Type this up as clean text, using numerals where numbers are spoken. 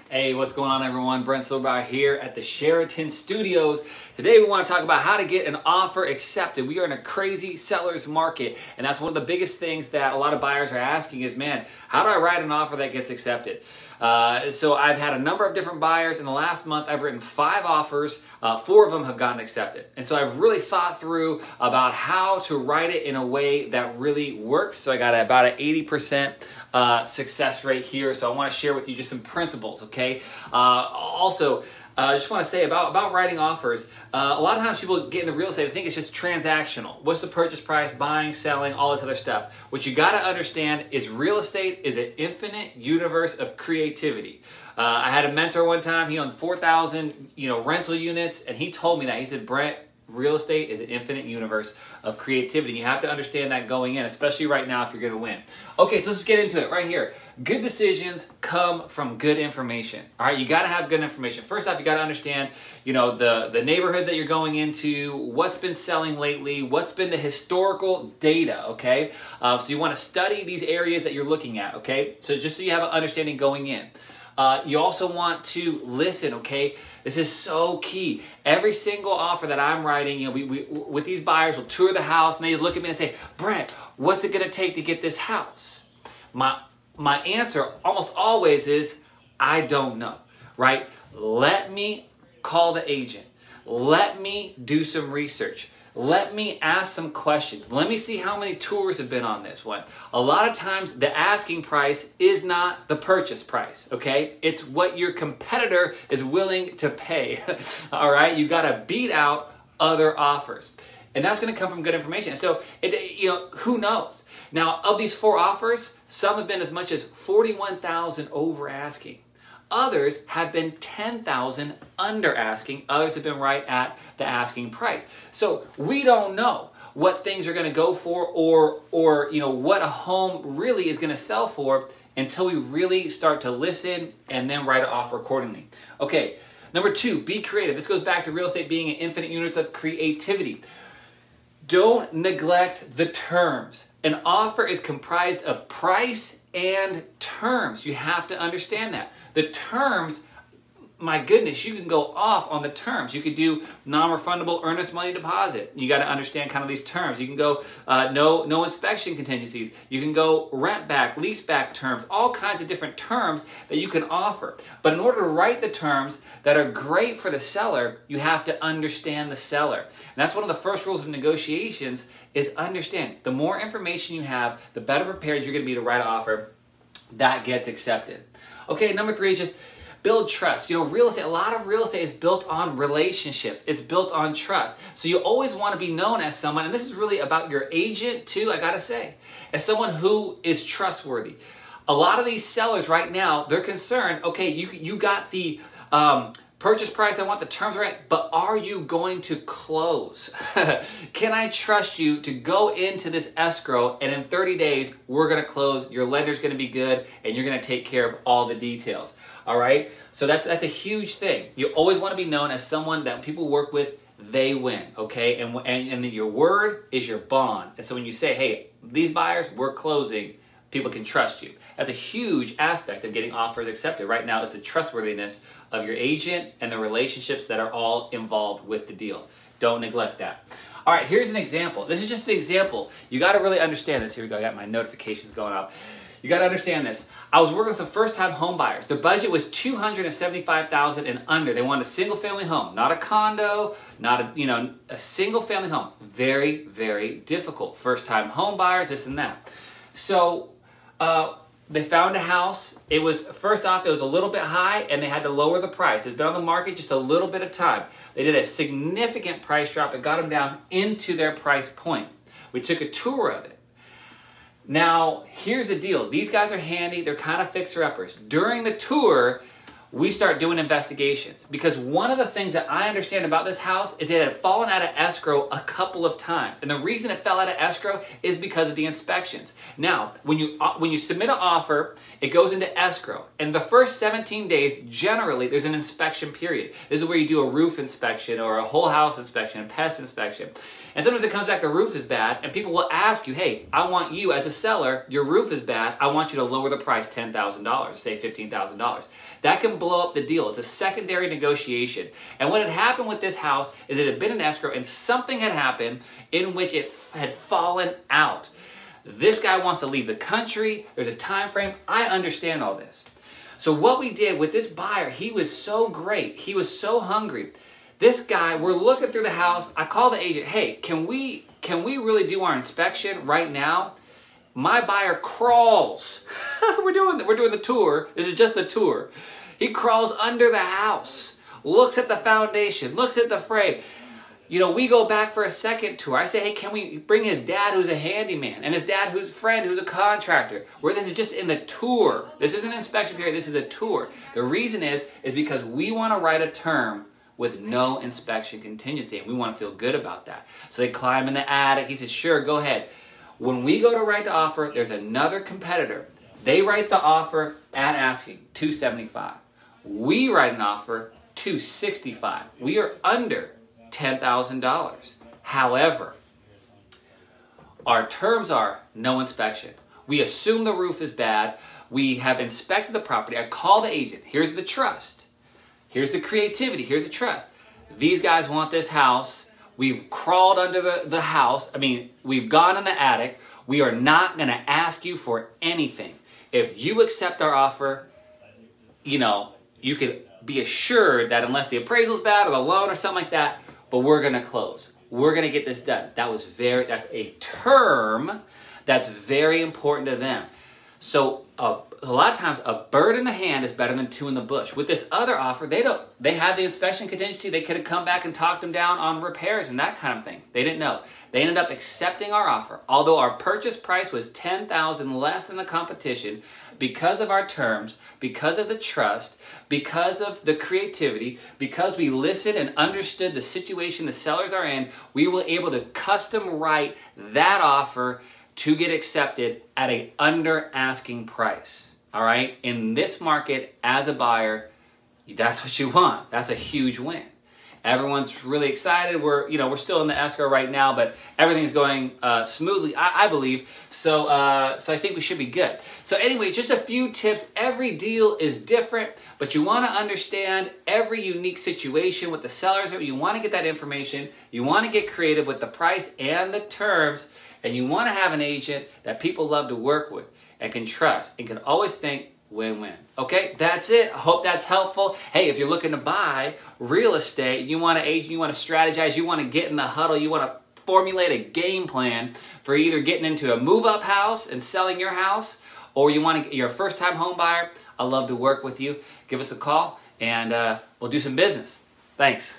Hey, what's going on everyone? Brent Silberbauer here at the Sheraton Studios. Today we want to talk about how to get an offer accepted. We are in a crazy seller's market, and that's one of the biggest things that a lot of buyers are asking is, man, how do I write an offer that gets accepted? So I've had a number of different buyers. In the last month, I've written 5 offers. 4 of them have gotten accepted. And so I've really thought through about how to write it in a way that really works. So I got about an 80% success rate here. So I want to share with you just some principles, okay? I just want to say about writing offers, a lot of times people get into real estate, they think it's just transactional. What's the purchase price, buying, selling, all this other stuff. What you got to understand is real estate is an infinite universe of creativity. I had a mentor one time, he owned 4,000 rental units, and he told me that. He said, Brent, real estate is an infinite universe of creativity. You have to understand that going in, especially right now if you're going to win. Okay, so let's get into it right here. Good decisions come from good information. All right, you got to have good information. First off, you got to understand, the neighborhoods that you're going into, what's been selling lately, what's been the historical data, okay? So you want to study these areas that you're looking at, okay? So just so you have an understanding going in. You also want to listen, okay? This is so key. Every single offer that I'm writing, we with these buyers, we'll tour the house, and they look at me and say, Brent, what's it going to take to get this house? My answer almost always is, I don't know, right? Let me call the agent. Let me do some research. Let me ask some questions. Let me see how many tours have been on this one. A lot of times the asking price is not the purchase price, okay? It's what your competitor is willing to pay, all right? You gotta beat out other offers. And that's gonna come from good information. So, who knows? Now, of these 4 offers, some have been as much as 41,000 over asking. Others have been 10,000 under asking. Others have been right at the asking price. So we don't know what things are going to go for or what a home really is going to sell for until we really start to listen and then write an offer accordingly. Okay, number 2, be creative. This goes back to real estate being an infinite universe of creativity. Don't neglect the terms. An offer is comprised of price and terms. You have to understand that. The terms, my goodness, you can go off on the terms. You could do non-refundable earnest money deposit. You got to understand kind of these terms. You can go no inspection contingencies. You can go rent back, lease back terms, all kinds of different terms that you can offer. But in order to write the terms that are great for the seller, you have to understand the seller. And that's one of the first rules of negotiations is understand. The more information you have, the better prepared you're going to be to write an offer that gets accepted. Okay, number 3 is just build trust. Real estate, a lot of real estate is built on relationships. It's built on trust. So you always want to be known as someone, and this is really about your agent too, I gotta say, as someone who is trustworthy. A lot of these sellers right now, they're concerned, okay, you got the purchase price, I want the terms right, but are you going to close? Can I trust you to go into this escrow and in 30 days, we're gonna close, your lender's gonna be good, and you're gonna take care of all the details, all right? So that's a huge thing. You always wanna be known as someone that people work with, they win, okay? And then your word is your bond. And so when you say, hey, these buyers, we're closing, people can trust you. That's a huge aspect of getting offers accepted right now is the trustworthiness of your agent and the relationships that are all involved with the deal. Don't neglect that. All right, here's an example. This is just an example. You got to really understand this. Here we go. I got my notifications going up. You got to understand this. I was working with some first-time home buyers. Their budget was $275,000 and under. They wanted a single-family home, not a condo, not a single-family home. Very, very difficult. First-time home buyers, this and that. So they found a house. It was, first off, it was a little bit high and they had to lower the price. It's been on the market just a little bit of time. They did a significant price drop and got them down into their price point. We took a tour of it. Now, here's the deal. These guys are handy. They're kind of fixer-uppers. During the tour, we start doing investigations because one of the things that I understand about this house is it had fallen out of escrow a couple of times. And the reason it fell out of escrow is because of the inspections. Now, when you submit an offer, it goes into escrow. And the first 17 days, generally, there's an inspection period. This is where you do a roof inspection or a whole house inspection, a pest inspection. And sometimes it comes back the roof is bad, and people will ask you, hey, I want you as a seller, your roof is bad, I want you to lower the price $10,000, say $15,000. That can blow up the deal. It's a secondary negotiation. And what had happened with this house is it had been in escrow and something had happened in which it had fallen out. This guy wants to leave the country, there's a time frame, I understand all this. So what we did with this buyer, he was so great, he was so hungry. This guy, we're looking through the house, I call the agent, hey, can we really do our inspection right now? My buyer crawls. we're doing the tour, this is just the tour. He crawls under the house, looks at the foundation, looks at the frame. You know, we go back for a second tour. I say, hey, can we bring his dad who's a handyman and his dad who's a friend who's a contractor? Where this is just in the tour. This isn't an inspection period, this is a tour. The reason is because we want to write a term with no inspection contingency, and we want to feel good about that. So they climb in the attic. He says, sure, go ahead. When we go to write the offer, there's another competitor. They write the offer at asking, $275. We write an offer, $265. We are under $10,000. However, our terms are no inspection. We assume the roof is bad. We have inspected the property. I call the agent. Here's the trust. Here's the creativity. Here's the trust. These guys want this house. We've crawled under the house. I mean, we've gone in the attic. We are not going to ask you for anything. If you accept our offer, you know, you can be assured that unless the appraisal's bad or the loan or something like that, but we're going to close. We're going to get this done. That's a term that's very important to them. So a lot of times a bird in the hand is better than two in the bush. With this other offer, they had the inspection contingency. They could have come back and talked them down on repairs and that kind of thing. They didn't know. They ended up accepting our offer. Although our purchase price was $10,000 less than the competition, because of our terms, because of the trust, because of the creativity, because we listened and understood the situation the sellers are in, we were able to custom write that offer to get accepted at an under asking price. All right? In this market, as a buyer, that's what you want. That's a huge win. Everyone's really excited. We're still in the escrow right now, but everything's going smoothly, I believe. So I think we should be good. So anyway, just a few tips. Every deal is different, but you want to understand every unique situation with the sellers. You want to get that information. You want to get creative with the price and the terms, and you want to have an agent that people love to work with and can trust and can always think win-win. Okay, that's it. I hope that's helpful. Hey, if you're looking to buy real estate, you want to agent, you want to strategize, you want to get in the huddle, you want to formulate a game plan for either getting into a move-up house and selling your house, or you're a first-time home buyer, I'd love to work with you. Give us a call and we'll do some business. Thanks.